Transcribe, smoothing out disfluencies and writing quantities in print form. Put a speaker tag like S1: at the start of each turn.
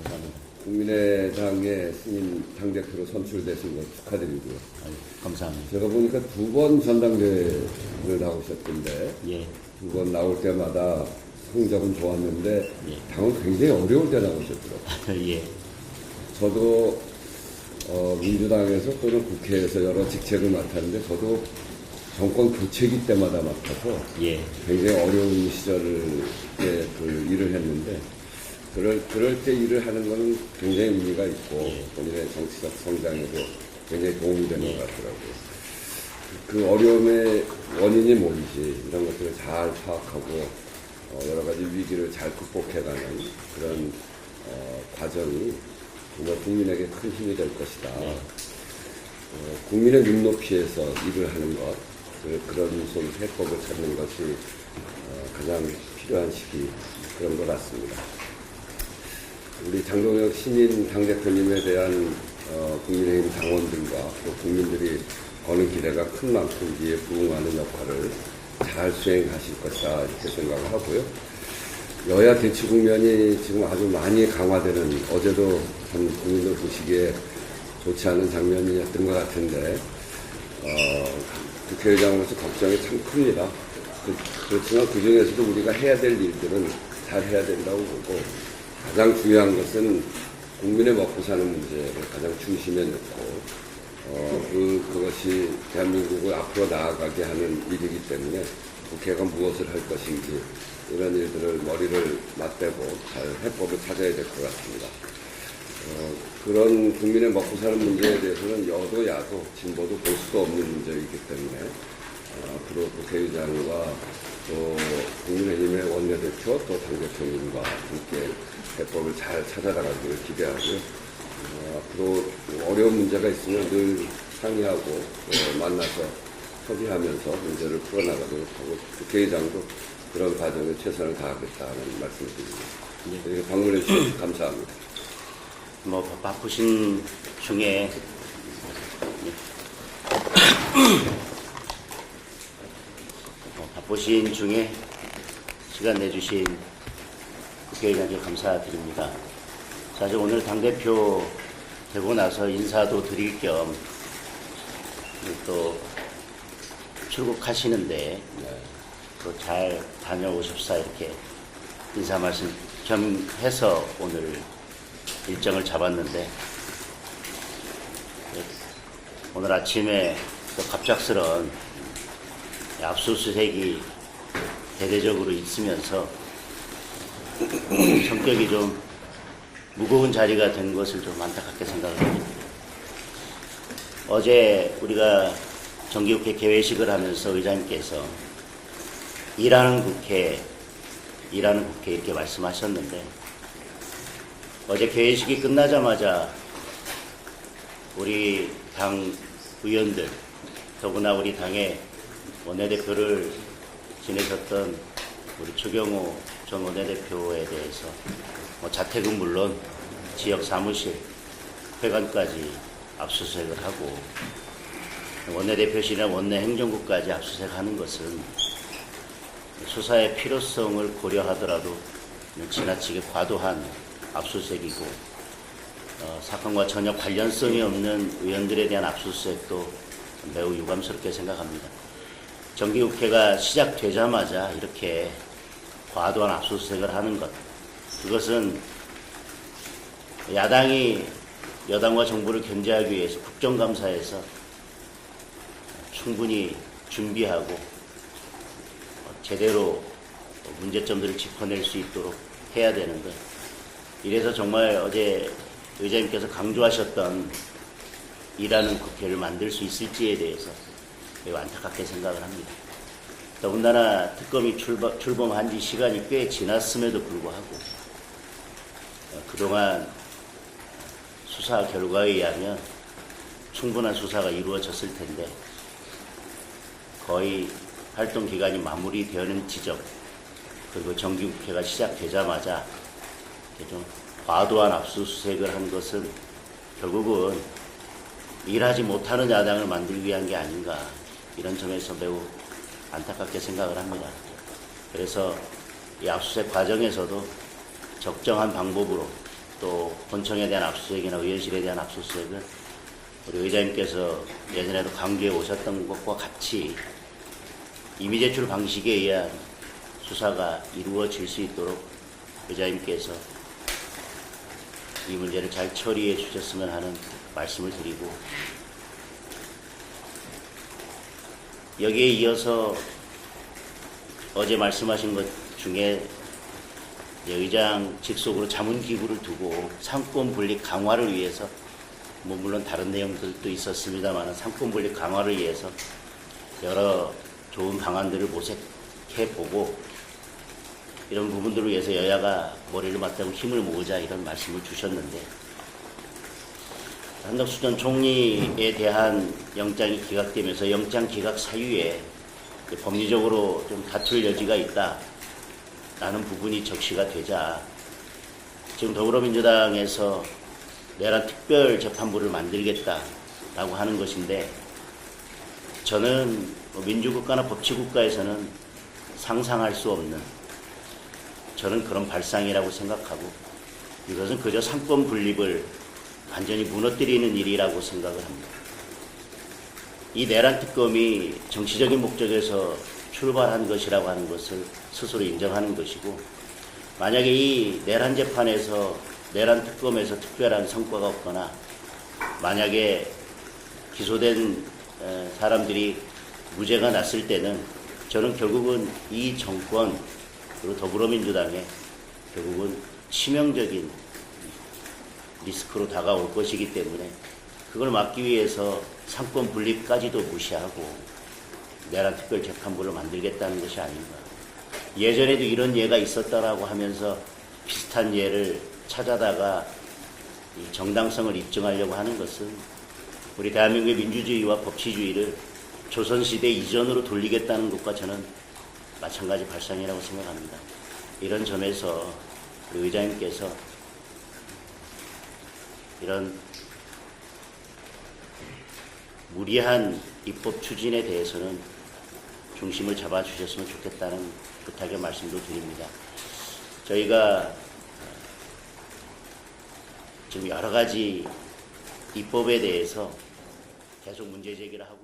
S1: 감사합니다.
S2: 국민의당의 신임 당대표로 선출되신 것 축하드리고요.
S1: 아유, 감사합니다.
S2: 제가 보니까 2번 전당대회를 나오셨던데
S1: 예,
S2: 2번 나올 때마다 성적은 좋았는데
S1: 예.
S2: 당은 굉장히 어려울 때 나오셨더라고요.
S1: 예,
S2: 저도 민주당에서 또는 국회에서 여러 직책을 맡았는데 저도 정권 교체기 때마다 맡아서
S1: 예,
S2: 굉장히 어려운 시절에 그 일을 했는데 그럴 때 일을 하는 건 굉장히 의미가 있고
S1: 예.
S2: 본인의 정치적 성장에도 굉장히 도움이 되는
S1: 예.
S2: 것 같더라고요. 그 어려움의 원인이 뭔지 이런 것들을 잘 파악하고 여러 가지 위기를 잘 극복해가는 그런 과정이 정말 국민에게 큰 힘이 될 것이다.
S1: 네.
S2: 국민의 눈높이에서 일을 하는 것, 그런 좀 해법을 찾는 것이 가장 필요한 시기 그런 것 같습니다. 우리 장동혁 신인 당대표님에 대한 국민의힘 당원들과 또 국민들이 거는 기대가 큰 만큼 이에 부응하는 역할을 잘 수행하실 것이다 이렇게 생각을 하고요. 여야 대치 국면이 지금 아주 많이 강화되는 어제도 참 국민들 보시기에 좋지 않은 장면이었던 것 같은데 국회의장으로서 걱정이 참 큽니다. 그렇지만 그 중에서도 우리가 해야 될 일들은 잘 해야 된다고 보고 가장 중요한 것은 국민의 먹고 사는 문제를 가장 중심에 놓고 그것이 대한민국을 앞으로 나아가게 하는 일이기 때문에 국회가 무엇을 할 것인지 이런 일들을 머리를 맞대고 잘 해법을 찾아야 될 것 같습니다. 그런 국민의 먹고 사는 문제에 대해서는 여도 야도 진보도 볼 수도 없는 문제이기 때문에 앞으로 국회의장과 또 국민의힘의 원내대표 또 당대표님과 함께 해법을 잘 찾아나가기를 기대하고요. 앞으로 어려운 문제가 있으면 늘 상의하고 만나서 협의하면서 문제를 풀어나가도록 하고 국회의장도 그런 과정에 최선을 다하겠다는 말씀을 드립니다. 이렇게 방문해 주셔서 감사합니다.
S1: 뭐 바쁘신 중에 시간 내주신 국회의장께 감사드립니다. 사실 오늘 당대표 되고 나서 인사도 드릴 겸 또 출국하시는데 또 잘 다녀오십사 이렇게 인사 말씀 겸해서 오늘 일정을 잡았는데 오늘 아침에 또 갑작스런 압수수색이 대대적으로 있으면서 성격이 좀 무거운 자리가 된 것을 좀 안타깝게 생각합니다. 어제 우리가 정기국회 개회식을 하면서 의장님께서 일하는 국회 이렇게 말씀하셨는데 어제 개회식이 끝나자마자 우리 당 의원들 더구나 우리 당의 원내대표를 지내셨던 우리 추경호 전 원내대표에 대해서 자택은 물론 지역 사무실, 회관까지 압수수색을 하고 원내대표실이나 원내행정국까지 압수수색하는 것은 수사의 필요성을 고려하더라도 지나치게 과도한 압수수색이고 사건과 전혀 관련성이 없는 의원들에 대한 압수수색도 매우 유감스럽게 생각합니다. 정기국회가 시작되자마자 이렇게 과도한 압수수색을 하는 것, 그것은 야당이 여당과 정부를 견제하기 위해서 국정감사에서 충분히 준비하고 제대로 문제점들을 짚어낼 수 있도록 해야 되는데 이래서 정말 어제 의장님께서 강조하셨던 일하는 국회를 만들 수 있을지에 대해서 매우 안타깝게 생각을 합니다. 더군다나 특검이 출범한 지 시간이 꽤 지났음에도 불구하고 그동안 수사 결과에 의하면 충분한 수사가 이루어졌을 텐데 거의 활동 기간이 마무리되는 지점 그리고 정기국회가 시작되자마자 좀 과도한 압수수색을 한 것은 결국은 일하지 못하는 야당을 만들기 위한 게 아닌가 이런 점에서 매우 안타깝게 생각을 합니다. 그래서 이 압수수색 과정에서도 적정한 방법으로 또 본청에 대한 압수수색이나 의원실에 대한 압수수색은 우리 의장님께서 예전에도 강조해 오셨던 것과 같이 임의 제출 방식에 의한 수사가 이루어질 수 있도록 의장님께서 이 문제를 잘 처리해 주셨으면 하는 말씀을 드리고, 여기에 이어서 어제 말씀하신 것 중에 의장 직속으로 자문기구를 두고 상권 분립 강화를 위해서, 물론 다른 내용들도 있었습니다만 상권 분립 강화를 위해서 여러 좋은 방안들을 모색해보고 이런 부분들을 위해서 여야가 머리를 맞대고 힘을 모으자, 이런 말씀을 주셨는데, 한덕수 전 총리에 대한 영장이 기각되면서 영장 기각 사유에 법리적으로 좀 다툴 여지가 있다라는 부분이 적시가 되자 지금 더불어민주당에서 내란 특별재판부를 만들겠다라고 하는 것인데, 저는 민주국가나 법치국가에서는 상상할 수 없는, 저는 그런 발상이라고 생각하고, 이것은 그저 상권 분립을 완전히 무너뜨리는 일이라고 생각을 합니다. 이 내란 특검이 정치적인 목적에서 출발한 것이라고 하는 것을 스스로 인정하는 것이고, 만약에 이 내란 재판에서, 내란 특검에서 특별한 성과가 없거나 만약에 기소된 사람들이 무죄가 났을 때는 저는 결국은 이 정권 그리고 더불어민주당에 결국은 치명적인 리스크로 다가올 것이기 때문에 그걸 막기 위해서 상권 분립까지도 무시하고 내란 특별재판부를 만들겠다는 것이 아닌가. 예전에도 이런 예가 있었다라고 하면서 비슷한 예를 찾아다가 이 정당성을 입증하려고 하는 것은 우리 대한민국의 민주주의와 법치주의를 조선시대 이전으로 돌리겠다는 것과 저는 마찬가지 발상이라고 생각합니다. 이런 점에서 우리 의장님께서 이런 무리한 입법 추진에 대해서는 중심을 잡아주셨으면 좋겠다는 부탁의 말씀도 드립니다. 저희가 지금 여러 가지 입법에 대해서 계속 문제 제기를 하고